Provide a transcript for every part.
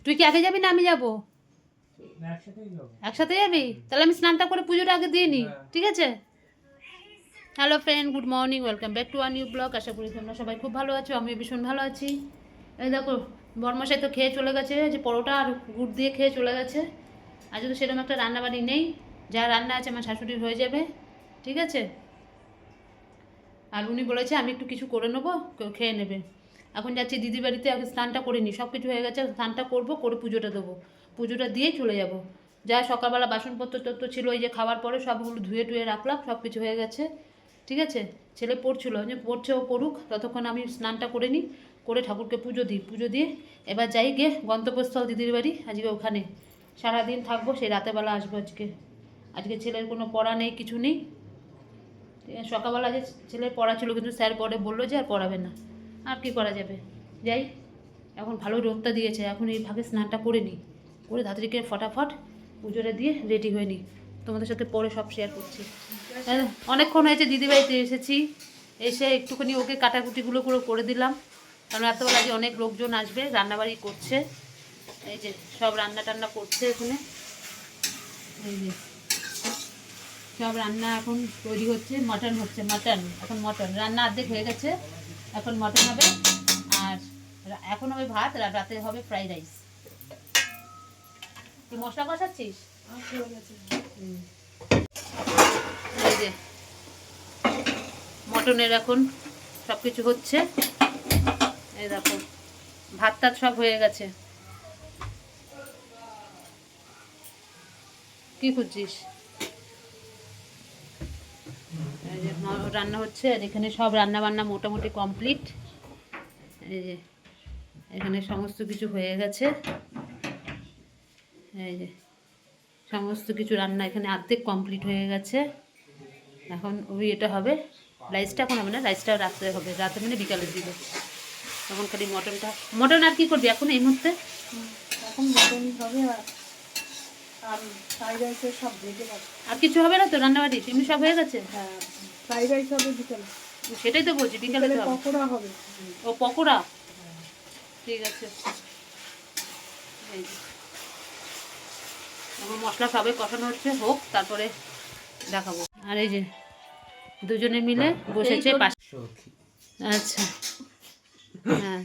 তুই কি আগে যাবি না আমি যাবো? একসাথে যাবি? তাহলে আমি স্নানটা করে পুজোটা আগে দিয়ে নিই, ঠিক আছে? Hello friend, good morning, welcome back to our new blog. আশা করি তোমরা সবাই খুব ভালো আছো, আমিও ভীষণ ভালো আছি। এই দেখো বরমশাই তো খেয়ে চলে গেছে, যে পরোটা আর গুড় দিয়ে খেয়ে চলে গেছে। আজ তো সেরকম একটা রান্নাবাড়ি নেই, যা রান্না আছে আমার শাশুড়ির হয়ে যাবে, ঠিক আছে? আর উনি বলেছে আমি একটু কিছু করে নেবো, খেয়ে নেবে। এখন যাচ্ছি দিদির বাড়িতে, আগে স্নানটা করে নিই, সব কিছু হয়ে গেছে, স্নানটা করবো, করে পুজোটা দেবো, পুজোটা দিয়েই চলে যাব। যা সকালবেলা বাসনপত্র তত্ত্ব ছিল ওই যে খাওয়ার পরে সবগুলো ধুয়ে টুয়ে রাখলাম, সব কিছু হয়ে গেছে, ঠিক আছে? ছেলে পড়ছিল, যে পড়ছে ও পড়ুক, ততক্ষণ আমি স্নানটা করে নিই, করে ঠাকুরকে পুজো দিই, পুজো দিয়ে এবার যাই গিয়ে গন্তব্যস্থল দিদির বাড়ি, আজকে ওখানে সারাদিন থাকবো, সেই রাতেরবেলা আসবো আজকে। আজকে ছেলের কোনো পড়া নেই, কিছু নেই। সকালবেলা যে ছেলের পড়া ছিল, কিন্তু স্যার পরে বললো যে আর পড়াবে না, আর কি করা যাবে। যাই, এখন ভালো রোদটা দিয়েছে, এখন এই ভাগে স্নানটা করে নিই, করে ধাত্রীকে ফটাফট পুজোটা দিয়ে রেডি হয়ে নিই, তোমাদের সাথে পরে সব শেয়ার করছি। অনেকক্ষণ হয়েছে দিদিবাড়িতে এসেছি, এসে একটুখানি ওকে কাটাকুটিগুলো করে দিলাম, কারণ রাত্রেবেলা যে অনেক লোকজন আসবে, রান্নাবাড়ি করছে, এই যে সব রান্না টান্না করছে এখানে, এই যে সব রান্না এখন তৈরি হচ্ছে, মাটন হচ্ছে, মাটন এখন, মাটন রান্না অর্ধেক হয়ে গেছে, এখন মাটন হবে, আর এখন হবে ভাত, রাতে হবে ফ্রাইড রাইস। তুই মশলা কষাচ্ছিস? এই যে মটনের এখন সব কিছু হচ্ছে, এই দেখো ভাত টাত সব হয়ে গেছে। কি খুঁজছিস? এই যে রান্না হচ্ছে, আর এখানে সব রান্না বান্না মোটামুটি কমপ্লিট। এই যে এখানে সমস্ত কিছু হয়ে গেছে, এই যে সমস্ত কিছু রান্না এখানে অর্ধেক কমপ্লিট হয়ে গেছে। এখন ওই এটা হবে, রাইসটা এখন হবে না, রাইসটা রাত্রে হবে, রাতে মানে বিকালের দিকে। তখন খালি মটনটা, মটন আর কি করবি এখন এই মুহূর্তে? এখন মটন হবে, আর ফ্রাইড রাইসের সব ভেজে রাখবে। আর কিছু হবে না তো রান্নাবাড়ি, এমনি সব হয়ে গেছে? হ্যাঁ, ফ্রাইড রাইস হবে বিকেলে। সেটাই তো বলছি, বিকালে তো হবে। পকোড়া হবে। ও পকোড়া, ঠিক আছে। এই যে এখন মশলা সবে কষানো হচ্ছে, হোক তারপরে দেখাবো। আর এই যে দুজনে মিলে বসেছে পাশে। আচ্ছা হ্যাঁ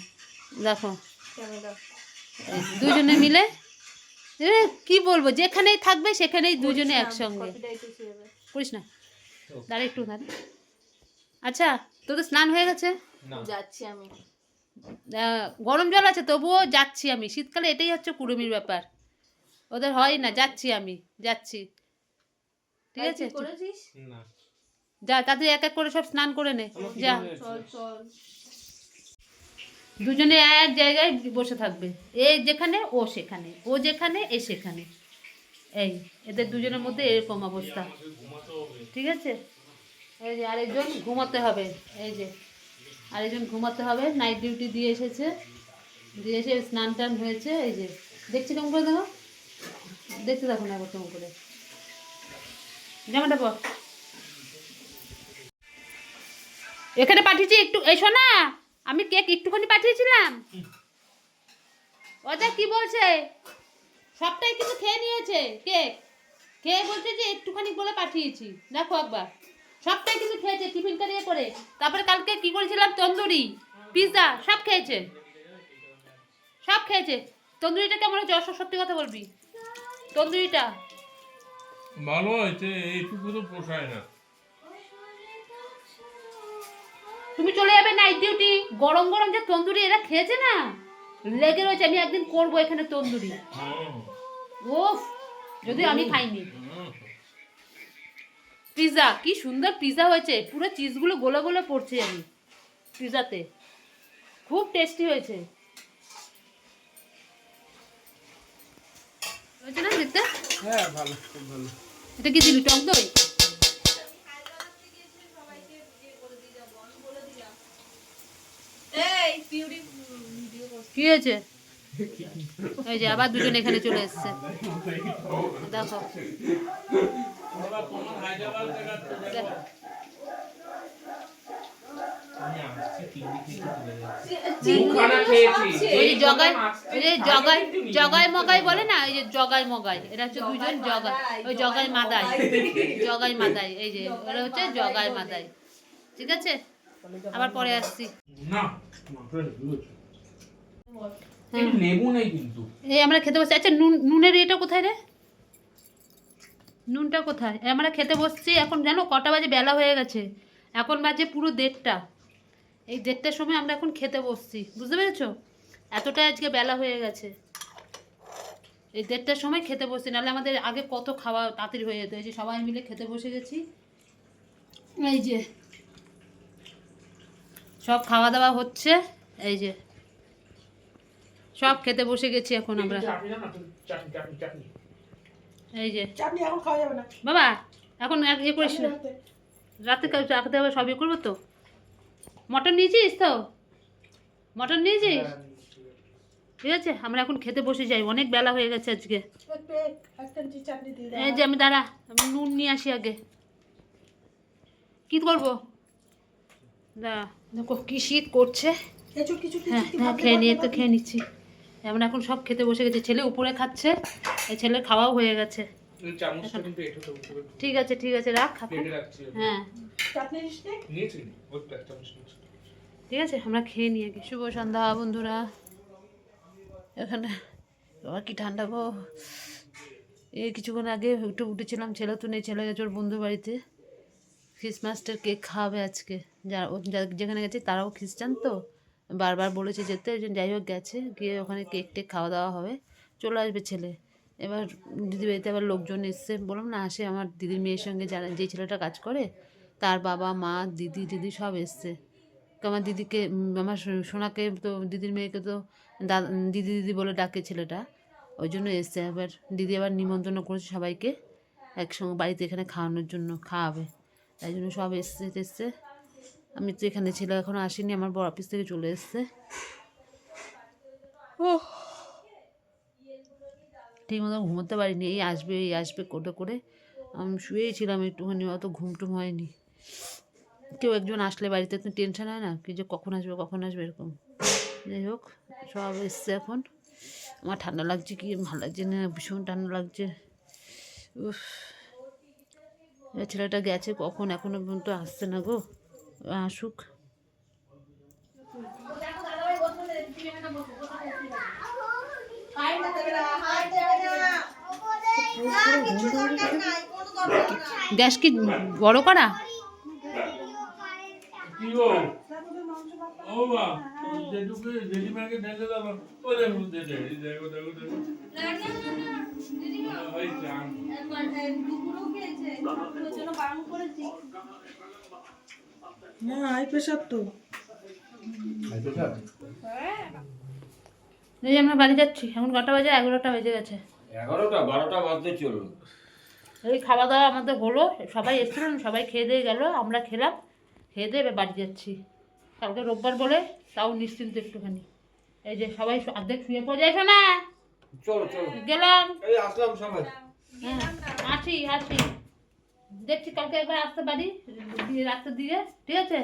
দেখো, দুজনে মিলে কি বলবো, যেখানেই থাকবে সেখানেই দুজনে একসঙ্গে। করিস না, দাঁড়া একটু দাঁড়া। আচ্ছা তোদের স্নান হয়ে গেছে? যাচ্ছি আমি, গরম জল আছে তবুও যাচ্ছি আমি, শীতকালে এটাই হচ্ছে কুড়ুমির ব্যাপার, ওদের হয় না, যাচ্ছি আমি, যাচ্ছি, ঠিক আছে? যা তাদের এক এক করে সব স্নান করে নে, যা। চল চল। দুজনে এক জায়গায় বসে থাকবে, এ যেখানে ও সেখানে, ও যেখানে এ সেখানে, এই এদের দুজনের মধ্যে এরকম অবস্থা, ঠিক আছে? এই যে আরেকজন ঘুমাতে হবে, এই যে আরেকজন ঘুমাতে হবে, নাইট ডিউটি দিয়ে এসেছে, দিয়ে এসে স্নান টান হয়েছে, এই যে দেখছি কেমন করে, দেখো দেখতে থাকো না একবার কেমন করে, জামাটা পর। এখানে পাঠিয়েছি একটু, এসো না, আমি কেক একটুখানি পাঠিয়েছিলাম। ওটা কি বলছে, সবটাই কিন্তু খেয়ে নিয়েছে কেক, খেয়ে বলছে যে একটুখানি বলে পাঠিয়েছি, দেখো একবার সবটাই কিন্তু খেয়েছে, টিফিন কারিয়ে করে। তারপরে কালকে কি করেছিলাম, তন্দুরি, পিৎজা, সব খেয়েছে, সব খেয়েছে। তন্দুরিটা কেমন হয়েছে, সত্যি কথা বলবি, তন্দুরিটা ভালো হয়েছে, এইটুকু তো পোষায় না। তুমি চলে যাবে নাইট ডিউটি, গরম গরম যে তন্দুরি এরা খেয়েছে না, লেগে রয়েছে। আমি একদিন করবো এখানে তন্দুরি, ওফ, যদি আমি খাইনি। পিৎজা, কি সুন্দর পিৎজা হয়েছে, পুরো চিজগুলো গোলে গোলে পড়ছে আমি পিৎজাতে, খুব টেস্টি হয়েছে, হয়েছে না দেখতে? হ্যাঁ ভালো, খুব ভালো। এটা কি দিবি, টক দই? কি হয়েছে? এই যে আবার দুজন এখানে চলে এসছে, দেখো আমি আসছি চিংড়ি খেতে চলে যাচ্ছি মুখানা খেয়েছি ওই যে জগাই মগাই বলে না, এই যে জগাই মগাই, এরা হচ্ছে দুজন জগাই, ওই জগাই মাদাই, জগাই মাদাই, এই যে ওরা হচ্ছে জগাই মাদাই। ঠিক আছে, আবার পরে আসছি। না লেবু নেই কিন্তু এই আমরা খেতে বসছি। আচ্ছা নুনের এটা কোথায় রে, নুনটা কোথায়? আমরা খেতে বসছি এখন, জানো কটা বাজে? বেলা হয়ে গেছে, এখন বাজে পুরো 1:30। এই 1:30টার সময় আমরা এখন খেতে বসছি, বুঝতে পেরেছো? এতটাই আজকে বেলা হয়ে গেছে, এই 1:30টার সময় খেতে বসছি, নাহলে আমাদের আগে কত খাওয়া তাড়াতাড়ি হয়ে যেত। এই যে সবাই মিলে খেতে বসে গেছি, এই যে সব খাওয়া দাওয়া হচ্ছে, এই যে সব খেতে বসে গেছি এখন আমরা। এই যে চাটনি এখন খাওয়া যাবে না বাবা, এখন ইয়ে করিস না, রাতে রাখতে হবে, সব ইয়ে করবো তো। মটন নিয়েছিস তো? মটন নিয়েছিস? ঠিক আছে, আমরা এখন খেতে বসে যাই, অনেক বেলা হয়ে গেছে আজকে। চাটনি দিয়ে এই যে আমি দাঁড়া, আমি নুন নিয়ে আসি আগে। কি করবো দাঁড়া, দেখো কি শীত করছে। হ্যাঁ হ্যাঁ, খেয়ে নিয়ে তো খেয়ে নিচ্ছি। আমরা এখন সব খেতে বসে গেছি, ছেলে উপরে খাচ্ছে, এই ছেলের খাওয়াও হয়ে গেছে। চামচটা কিন্তু এটা তো উঠবে ঠিক আছে ঠিক আছে, রাখ এখন। প্লেটে রাখছি হ্যাঁ চাটনি নিয়েছি ওই একটা চামচ নিয়েছি। ঠিক আছে, আমরা খেয়ে নিয়ে গেছি। শুভ সন্ধ্যা বন্ধুরা। এখানে আবার কি ঠান্ডা গো, এই কিছুক্ষণ আগে একটু উঠেছিলাম, ছেলে তো নেই, ছেলে গেছে ওর বন্ধুর বাড়িতে, ক্রিসমাসটার কেক খাওয়াবে আজকে। যেখানে গেছে তারাও খ্রিস্টান, তো বারবার বলেছে যেতে, যাই হোক গেছে, গিয়ে ওখানে কেক টেক খাওয়া দাওয়া হবে, চলে আসবে ছেলে। এবার দিদি বাড়িতে আবার লোকজন এসছে, বললাম না আসে, আমার দিদির মেয়ের সঙ্গে যারা যে ছেলেটা কাজ করে তার বাবা মা দিদি সব এসছে। আমার দিদিকে, আমার সোনাকে তো, দিদির মেয়েকে তো দিদি দিদি বলে ডাকে ছেলেটা, ওই জন্য এসছে। আবার দিদি আবার নিমন্ত্রণ করেছে সবাইকে একসঙ্গে বাড়িতে এখানে খাওয়ানোর জন্য, খাওয়াবে, তাই জন্য সব এসছে। আমি তো এখানে ছিল, এখনও আসিনি, আমার বড় অফিস থেকে চলে এসছে। ও ঠিক মতো ঘুমোতে পারিনি, এই আসবে করে আমি শুয়েই ছিলাম একটুখানি, অত ঘুমটুম হয়নি। কেউ একজন আসলে বাড়িতে তো টেনশন হয় না, কি যে কখন আসবে এরকম। যাই হোক, সব এসছে এখন। আমার ঠান্ডা লাগছে, কি ভালো লাগছে না, ভীষণ ঠান্ডা লাগছে। উফ, ছেলেটা গেছে কখন, এখনো পর্যন্ত আসছে না গো, আসুক। গ্যাস কি বড় করা? কি গো ও বা যেটুকু জেঠিমাকে ঢেলে দাও, ও দেখো দেখো ওই চান না হাই প্রেশার তো। এই যে আমরা বাড়ি যাচ্ছি, এখন কটা বাজে? 11টা বেজে গেছে। 11টা 12টা বাজতে চললো। এই খাওয়া দাওয়া আমাদের হলো, সবাই এসেছিলেন, সবাই খেয়ে দিয়ে গেল, আমরা খেলাম, খেয়ে দিয়ে এবার বাড়ি যাচ্ছি। কালকে রোববার বলে তাও নিশ্চিন্ত একটুখানি। এই যে সবাই অর্ধেক শুয়ে পড়ে যায়, শোনা চলো গেলাম। এই আসলাম সবাই। হ্যাঁ আসি দেখছি কালকে একবার আসতে পারি রাতের দিকে, ঠিক আছে?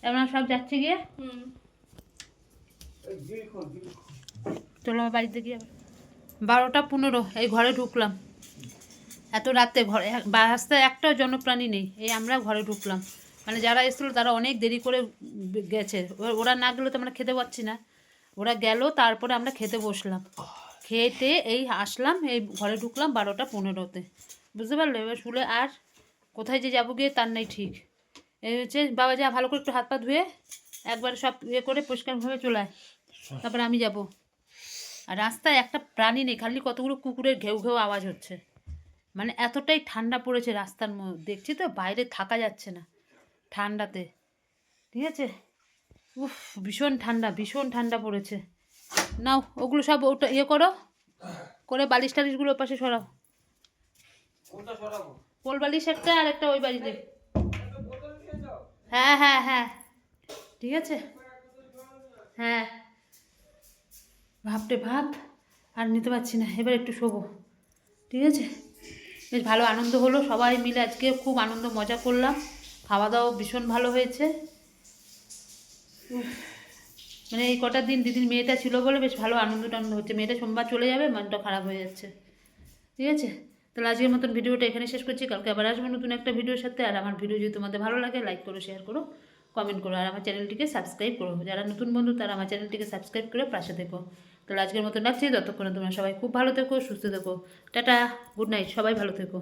আমরা সব যাচ্ছি গিয়ে, চলো আমার বাড়িতে গিয়ে। 12টা 15 এই ঘরে ঢুকলাম, এত রাতে ঘরে রাস্তায় একটাও জনপ্রাণী নেই, এই আমরা ঘরে ঢুকলাম। মানে যারা এসেছিলো তারা অনেক দেরি করে গেছে, ওরা না গেলে তো আমরা খেতে পাচ্ছি না, ওরা গেল, তারপরে আমরা খেতে বসলাম, খেতে এই আসলাম, এই ঘরে ঢুকলাম 12টা 15-তে, বুঝতে পারলে? এবার শুলে আর কোথায় যে যাবো গিয়ে তার নেই ঠিক। এই হচ্ছে, বাবা যা ভালো করে একটু হাত পা ধুয়ে একবার সব ইয়ে করে পরিষ্কারভাবে চলে আয়, তারপরে আমি যাব। আর রাস্তায় একটা প্রাণী নেই, খালি কতগুলো কুকুরের ঘেউ ঘেউ আওয়াজ হচ্ছে। মানে এতটাই ঠান্ডা পড়েছে রাস্তার মধ্যে, দেখছি তো বাইরে থাকা যাচ্ছে না ঠান্ডাতে, ঠিক আছে? উফ, ভীষণ ঠান্ডা পড়েছে। নাও ওগুলো সব ওটা ইয়ে করে বালিশ টালিশগুলো পাশে সরাও। কোনটা সরাবো? কোল বালিশ একটা, আর একটা ওই বাড়িতে। হ্যাঁ ঠিক আছে। হ্যাঁ, ভাবতে ভাব আর নিতে পারছি না, এবার একটু শোবো, ঠিক আছে? বেশ ভালো আনন্দ হলো, সবাই মিলে আজকে খুব আনন্দ মজা করলাম, খাওয়া দাওয়া ভীষণ ভালো হয়েছে। মানে এই কটা দিন দিদির মেয়েটা ছিল বলে বেশ ভালো আনন্দ টানন্দ হচ্ছে। মেয়েটা সোমবার চলে যাবে, মনটা খারাপ হয়ে যাচ্ছে। ঠিক আছে, তাহলে আজকের মতন ভিডিওটা এখানে শেষ করছি। কালকে আবার আসবো নতুন একটা ভিডিওর সাথে। আর আমার ভিডিও যদি তোমাদের ভালো লাগে লাইক করো, শেয়ার করো, কমেন্ট করো, আর আমার চ্যানেলটিকে সাবস্ক্রাইব করো। যারা নতুন বন্ধু তারা আমার চ্যানেলটিকে সাবস্ক্রাইব করে পাশে থেকো। তাহলে আজকের মতন রাখছি, ততক্ষণে তোমরা সবাই খুব ভালো থেকো, সুস্থ থেকো। টাটা, গুড নাইট, সবাই ভালো থেকো।